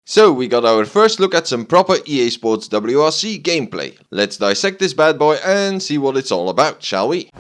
So we got our first look at some proper EA Sports WRC gameplay. Let's dissect this bad boy and see what it's all about, shall we?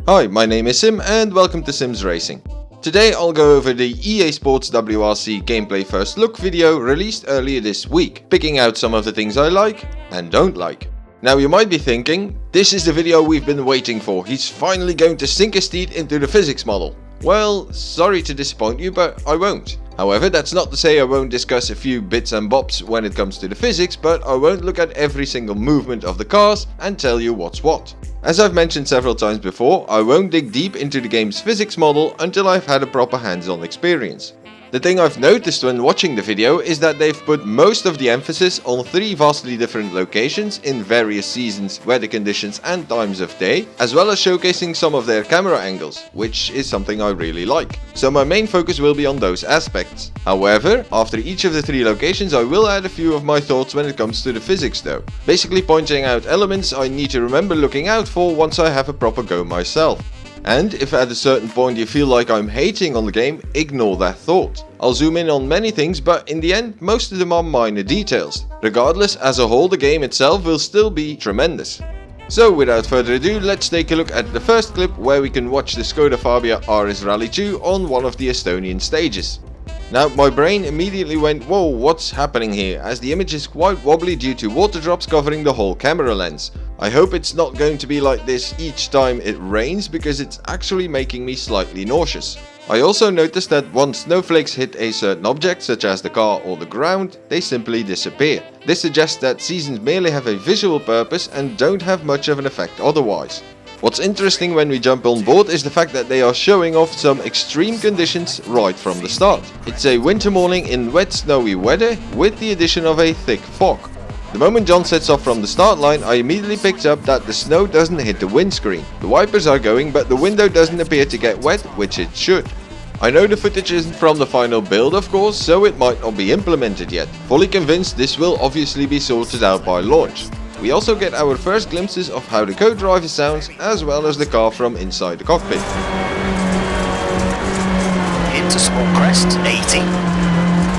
Hi, my name is Sim and welcome to Sim's Racing. Today I'll go over the EA Sports WRC gameplay first look video released earlier this week, picking out some of the things I like and don't like. Now you might be thinking, this is the video we've been waiting for, he's finally going to sink his teeth into the physics model. Well, sorry to disappoint you, but I won't. However, that's not to say I won't discuss a few bits and bobs when it comes to the physics, but I won't look at every single movement of the cars and tell you what's what. As I've mentioned several times before, I won't dig deep into the game's physics model until I've had a proper hands-on experience. The thing I've noticed when watching the video is that they've put most of the emphasis on 3 vastly different locations in various seasons, weather conditions and times of day, as well as showcasing some of their camera angles, which is something I really like. So my main focus will be on those aspects. However, after each of the 3 locations I will add a few of my thoughts when it comes to the physics though, basically pointing out elements I need to remember looking out for once I have a proper go myself. And if at a certain point you feel like I'm hating on the game, ignore that thought. I'll zoom in on many things, but in the end most of them are minor details. Regardless, as a whole the game itself will still be tremendous. So without further ado, let's take a look at the first clip where we can watch the Skoda Fabia RS Rally 2 on one of the Estonian stages. Now my brain immediately went, whoa, what's happening here, as the image is quite wobbly due to water drops covering the whole camera lens. I hope it's not going to be like this each time it rains, because it's actually making me slightly nauseous. I also noticed that once snowflakes hit a certain object, such as the car or the ground, they simply disappear. This suggests that seasons merely have a visual purpose and don't have much of an effect otherwise. What's interesting when we jump on board is the fact that they are showing off some extreme conditions right from the start. It's a winter morning in wet snowy weather with the addition of a thick fog. The moment John sets off from the start line, I immediately picked up that the snow doesn't hit the windscreen. The wipers are going, but the window doesn't appear to get wet, which it should. I know the footage isn't from the final build of course, so it might not be implemented yet. Fully convinced this will obviously be sorted out by launch. We also get our first glimpses of how the co-driver sounds, as well as the car from inside the cockpit. Into small crest, 80.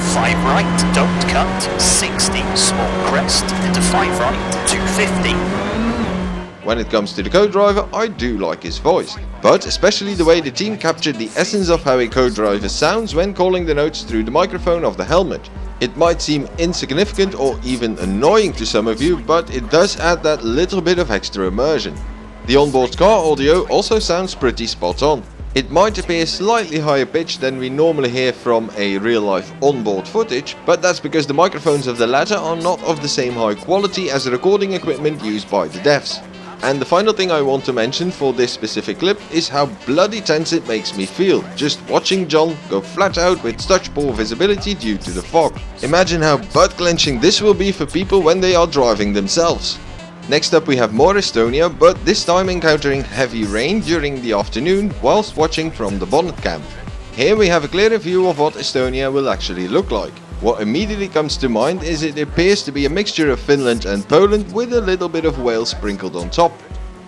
5 right, don't cut, 60. Small crest, into 5 right, 250. When it comes to the co-driver, I do like his voice, but especially the way the team captured the essence of how a co-driver sounds when calling the notes through the microphone of the helmet. It might seem insignificant or even annoying to some of you, but it does add that little bit of extra immersion. The onboard car audio also sounds pretty spot on. It might appear slightly higher pitched than we normally hear from a real life onboard footage, but that's because the microphones of the latter are not of the same high quality as the recording equipment used by the devs. And the final thing I want to mention for this specific clip is how bloody tense it makes me feel, just watching John go flat out with such poor visibility due to the fog. Imagine how butt clenching this will be for people when they are driving themselves. Next up we have more Estonia, but this time encountering heavy rain during the afternoon whilst watching from the bonnet cam. Here we have a clearer view of what Estonia will actually look like. What immediately comes to mind is it appears to be a mixture of Finland and Poland with a little bit of Wales sprinkled on top.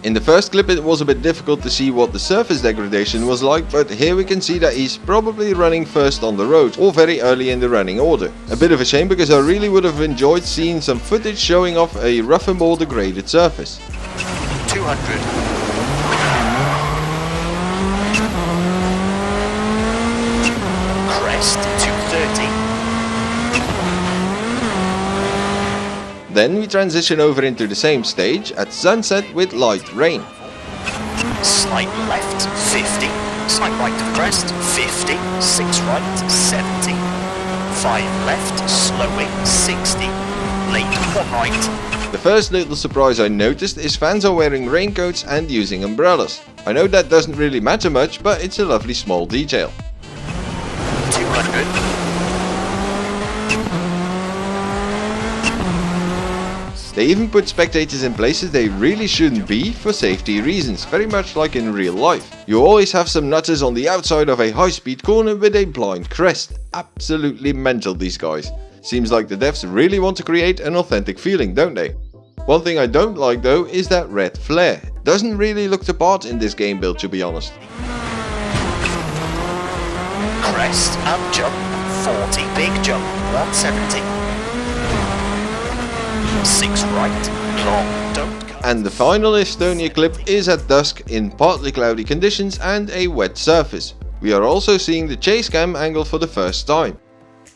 In the first clip it was a bit difficult to see what the surface degradation was like, but here we can see that he's probably running first on the road or very early in the running order. A bit of a shame, because I really would have enjoyed seeing some footage showing off a rough and more degraded surface. 200. Crest, 230. Then we transition over into the same stage at sunset with light rain. Slight left, 50. Slight right of crest, 50. 6 right, 70. 5 left, slowing, 60. Late, 1 right. The first little surprise I noticed is fans are wearing raincoats and using umbrellas. I know that doesn't really matter much, but it's a lovely small detail. 200. They even put spectators in places they really shouldn't be for safety reasons, very much like in real life. You always have some nutters on the outside of a high-speed corner with a blind crest. Absolutely mental, these guys. Seems like the devs really want to create an authentic feeling, don't they? One thing I don't like though is that red flare. Doesn't really look the part in this game build, to be honest. Crest and jump, 40, big jump, 170. 6 right, long, don't cut. And the final Estonia clip is at dusk in partly cloudy conditions and a wet surface. We are also seeing the chase cam angle for the first time.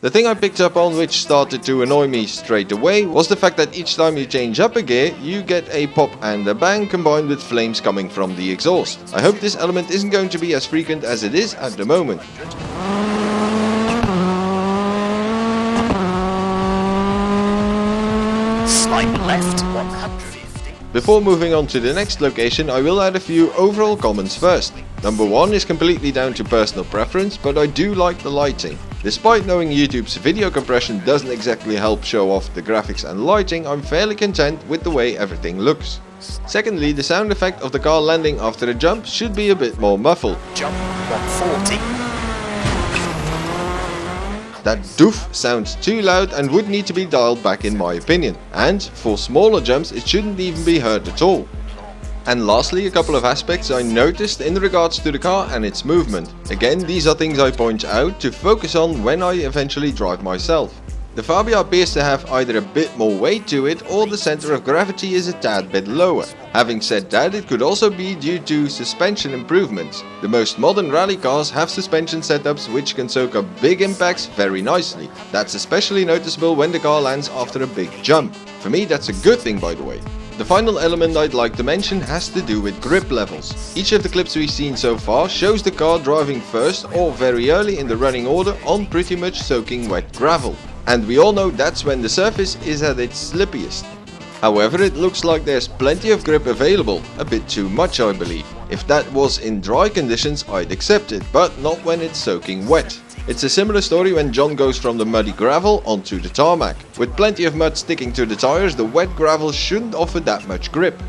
The thing I picked up on which started to annoy me straight away was the fact that each time you change up a gear, you get a pop and a bang combined with flames coming from the exhaust. I hope this element isn't going to be as frequent as it is at the moment. Slight left, 150. Before moving on to the next location, I will add a few overall comments first. Number 1 is completely down to personal preference, but I do like the lighting. Despite knowing YouTube's video compression doesn't exactly help show off the graphics and lighting, I'm fairly content with the way everything looks. Secondly, the sound effect of the car landing after a jump should be a bit more muffled. Jump, 140. That doof sounds too loud and would need to be dialed back in my opinion. And for smaller jumps it shouldn't even be heard at all. And lastly, a couple of aspects I noticed in regards to the car and its movement. Again, these are things I point out to focus on when I eventually drive myself. The Fabia appears to have either a bit more weight to it or the center of gravity is a tad bit lower. Having said that, it could also be due to suspension improvements. The most modern rally cars have suspension setups which can soak up big impacts very nicely. That's especially noticeable when the car lands after a big jump. For me, that's a good thing, by the way. The final element I'd like to mention has to do with grip levels. Each of the clips we've seen so far shows the car driving first or very early in the running order on pretty much soaking wet gravel. And we all know that's when the surface is at its slippiest. However, it looks like there's plenty of grip available, a bit too much I believe. If that was in dry conditions I'd accept it, but not when it's soaking wet. It's a similar story when John goes from the muddy gravel onto the tarmac. With plenty of mud sticking to the tires, the wet gravel shouldn't offer that much grip.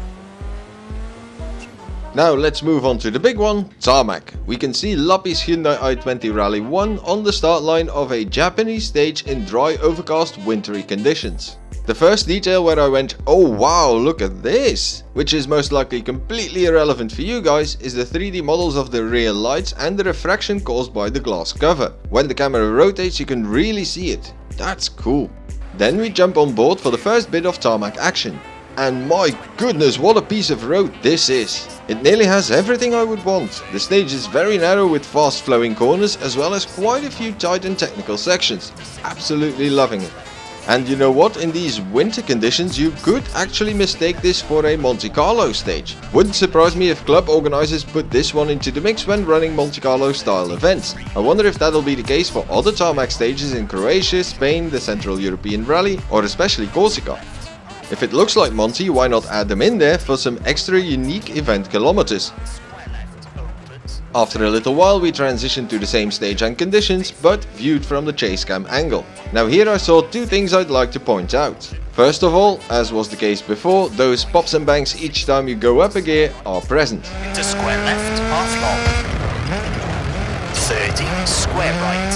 Now let's move on to the big one, tarmac. We can see Lappi's Hyundai i20 Rally 1 on the start line of a Japanese stage in dry, overcast, wintry conditions. The first detail where I went, oh wow, look at this, which is most likely completely irrelevant for you guys, is the 3D models of the rear lights and the refraction caused by the glass cover. When the camera rotates you can really see it. That's cool. Then we jump on board for the first bit of tarmac action. And my goodness, what a piece of road this is. It nearly has everything I would want. The stage is very narrow with fast flowing corners as well as quite a few tight and technical sections. Absolutely loving it. And you know what, in these winter conditions you could actually mistake this for a Monte Carlo stage. Wouldn't surprise me if club organizers put this one into the mix when running Monte Carlo style events. I wonder if that'll be the case for other tarmac stages in Croatia, Spain, the Central European Rally or especially Corsica. If it looks like Monte, why not add them in there for some extra unique event kilometers? After a little while we transitioned to the same stage and conditions, but viewed from the chase cam angle. Now here I saw two things I'd like to point out. First of all, as was the case before, those pops and bangs each time you go up a gear are present. Into square left, half long. 30, square right,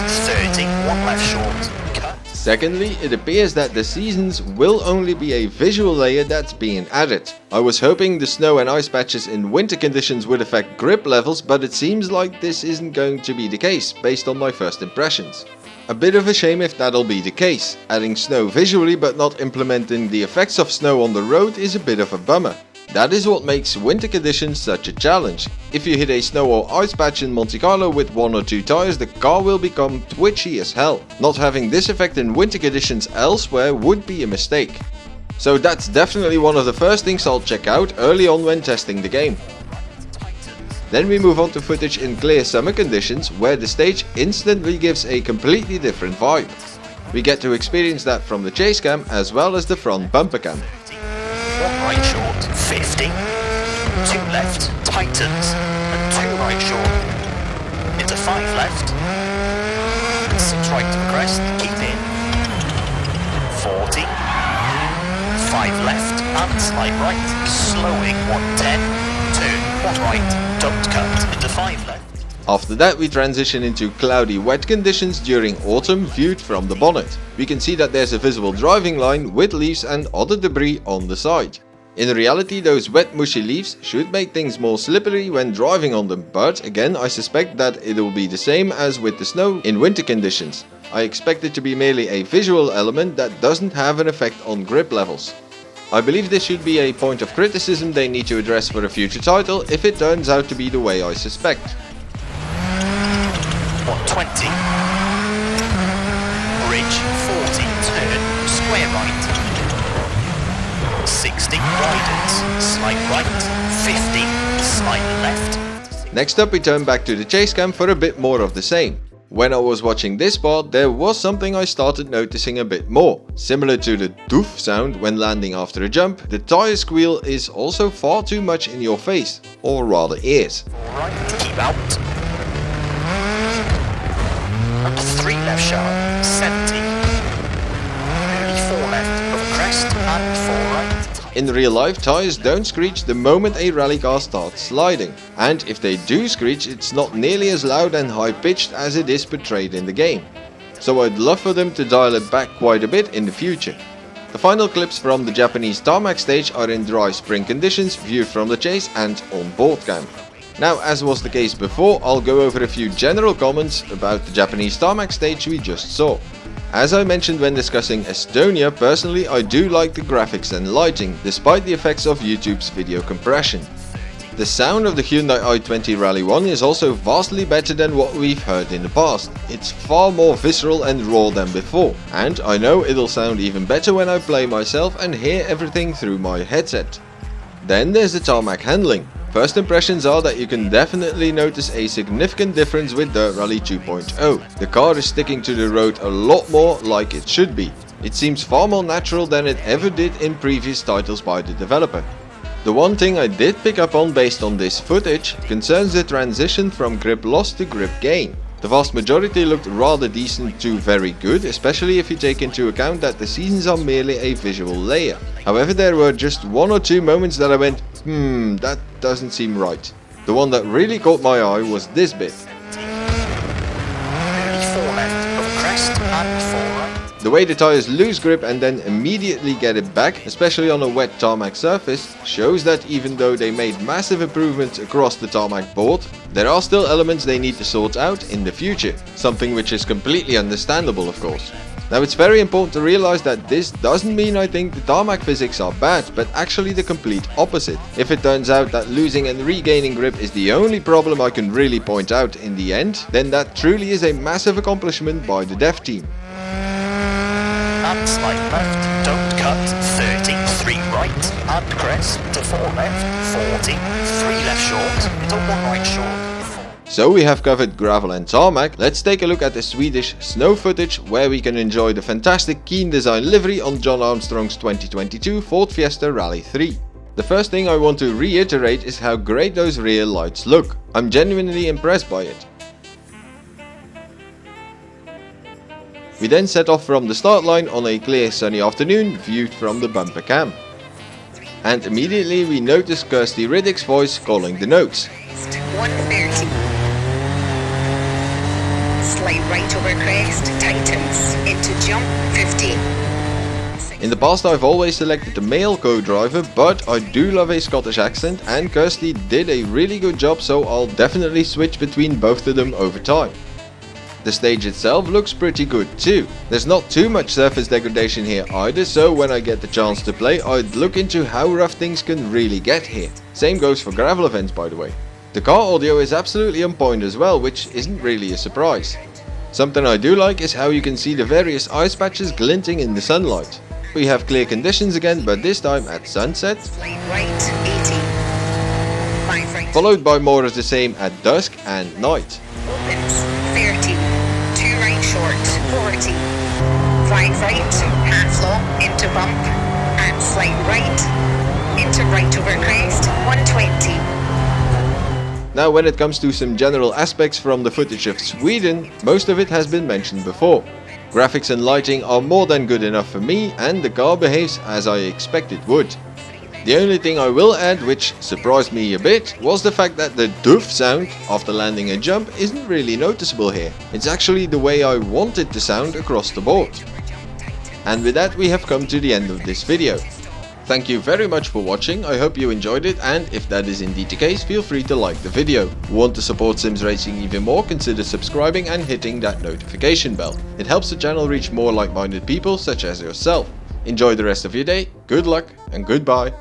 30, one left short. Cut. Secondly, it appears that the seasons will only be a visual layer that's being added. I was hoping the snow and ice patches in winter conditions would affect grip levels, but it seems like this isn't going to be the case, based on my first impressions. A bit of a shame if that'll be the case. Adding snow visually but not implementing the effects of snow on the road is a bit of a bummer. That is what makes winter conditions such a challenge. If you hit a snow or ice patch in Monte Carlo with 1 or 2 tires, the car will become twitchy as hell. Not having this effect in winter conditions elsewhere would be a mistake. So that's definitely one of the first things I'll check out early on when testing the game. Then we move on to footage in clear summer conditions where the stage instantly gives a completely different vibe. We get to experience that from the chase cam as well as the front bumper cam. 1 right short, 50, 2 left, tightens, and 2 right short, into 5 left, and 6 right to the crest, keep in, 40, 5 left, and slide right, slowing, 110, turn, 1 right, don't cut, into 5 left. After that we transition into cloudy wet conditions during autumn viewed from the bonnet. We can see that there's a visible driving line with leaves and other debris on the side. In reality those wet mushy leaves should make things more slippery when driving on them, but again I suspect that it will be the same as with the snow in winter conditions. I expect it to be merely a visual element that doesn't have an effect on grip levels. I believe this should be a point of criticism they need to address for a future title if it turns out to be the way I suspect. 120. Bridge 40, turn, square right. 60, widens, slight right. 50, slight left. Next up we turn back to the chase cam for a bit more of the same. When I was watching this part, there was something I started noticing a bit more. Similar to the doof sound when landing after a jump, the tire squeal is also far too much in your face, or rather ears. Alright, keep out. 3 left sharp, 70. Early 4 left, over crest, and 4 right. In real life, tires don't screech the moment a rally car starts sliding, and if they do screech, it's not nearly as loud and high pitched as it is portrayed in the game. So I'd love for them to dial it back quite a bit in the future. The final clips from the Japanese Tarmac stage are in dry spring conditions viewed from the chase and on board cam. Now, as was the case before, I'll go over a few general comments about the Japanese Tarmac stage we just saw. As I mentioned when discussing Estonia, personally I do like the graphics and lighting, despite the effects of YouTube's video compression. The sound of the Hyundai i20 Rally 1 is also vastly better than what we've heard in the past. It's far more visceral and raw than before, and I know it'll sound even better when I play myself and hear everything through my headset. Then there's the tarmac handling. First impressions are that you can definitely notice a significant difference with Dirt Rally 2.0. The car is sticking to the road a lot more like it should be. It seems far more natural than it ever did in previous titles by the developer. The one thing I did pick up on based on this footage concerns the transition from grip loss to grip gain. The vast majority looked rather decent to very good, especially if you take into account that the seasons are merely a visual layer. However, there were just 1 or 2 moments that I went, that doesn't seem right. The one that really caught my eye was this bit. The way the tires lose grip and then immediately get it back, especially on a wet tarmac surface, shows that even though they made massive improvements across the tarmac board, there are still elements they need to sort out in the future, something which is completely understandable of course. Now it's very important to realize that this doesn't mean I think the tarmac physics are bad, but actually the complete opposite. If it turns out that losing and regaining grip is the only problem I can really point out in the end, then that truly is a massive accomplishment by the dev team. And slight left, don't cut, 30, 3 right, and crest to 4 left, 40, 3 left short, to 1 right short. So we have covered gravel and tarmac. Let's take a look at the Swedish Snow footage where we can enjoy the fantastic keen design livery on John Armstrong's 2022 Ford Fiesta Rally 3. The first thing I want to reiterate is how great those rear lights look. I'm genuinely impressed by it. We then set off from the start line on a clear sunny afternoon viewed from the bumper cam. And immediately we notice Kirsty Riddick's voice calling the notes. 130. Slight right over crest, tightens, into jump, 50. In the past I've always selected the male co-driver, but I do love a Scottish accent and Kirsty did a really good job, so I'll definitely switch between both of them over time. The stage itself looks pretty good too. There's not too much surface degradation here either, so when I get the chance to play I'd look into how rough things can really get here. Same goes for gravel events by the way. The car audio is absolutely on point as well, which isn't really a surprise. Something I do like is how you can see the various ice patches glinting in the sunlight. We have clear conditions again, but this time at sunset, followed by more of the same at dusk and night. Opens, 30, 2 right short, 40, 5 right, half long, into bump, and slight right, into right over crest, 120. Now when it comes to some general aspects from the footage of Sweden, most of it has been mentioned before. Graphics and lighting are more than good enough for me and the car behaves as I expect it would. The only thing I will add, which surprised me a bit, was the fact that the doof sound after landing a jump isn't really noticeable here. It's actually the way I want it to sound across the board. And with that we have come to the end of this video. Thank you very much for watching, I hope you enjoyed it, and if that is indeed the case, feel free to like the video. Want to support Sims Racing even more? Consider subscribing and hitting that notification bell. It helps the channel reach more like-minded people such as yourself. Enjoy the rest of your day, good luck and goodbye.